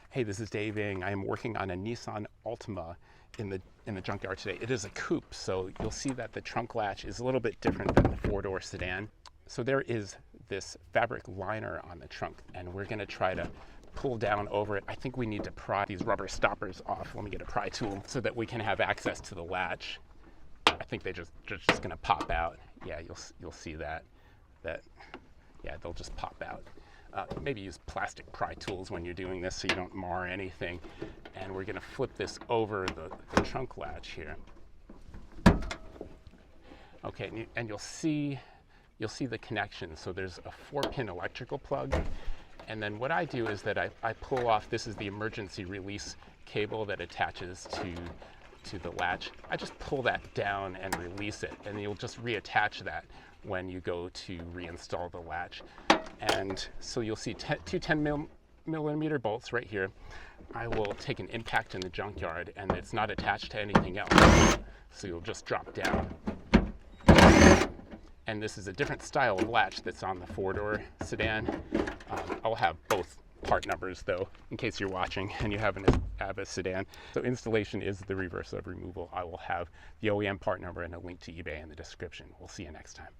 Hey, this is Dave Ing. I am working on a Nissan Altima in the junkyard today. It is a coupe, so you'll see that the trunk latch is a little bit different than the four-door sedan. So there is this fabric liner on the trunk, and we're going to try to pull down over it. I think we need to pry these rubber stoppers off. Let me get a pry tool so that we can have access to the latch. I think they're just going to pop out. Yeah, you'll see that. Yeah, they'll just pop out. Maybe use plastic pry tools when you're doing this so you don't mar anything. And we're going to flip this over the trunk latch here. Okay, and you'll see the connection. So there's a 4-pin electrical plug. And then what I do is that I pull off, this is the emergency release cable that attaches to the latch. I just pull that down and release it, and you'll just reattach that when you go to reinstall the latch. And so you'll see two 10mm bolts right here. I will take an impact in the junkyard, and it's not attached to anything else. So you'll just drop down. And this is a different style of latch that's on the four-door sedan. I'll have both part numbers though, in case you're watching and you have a sedan. So installation is the reverse of removal. I will have the OEM part number and a link to eBay in the description. We'll see you next time.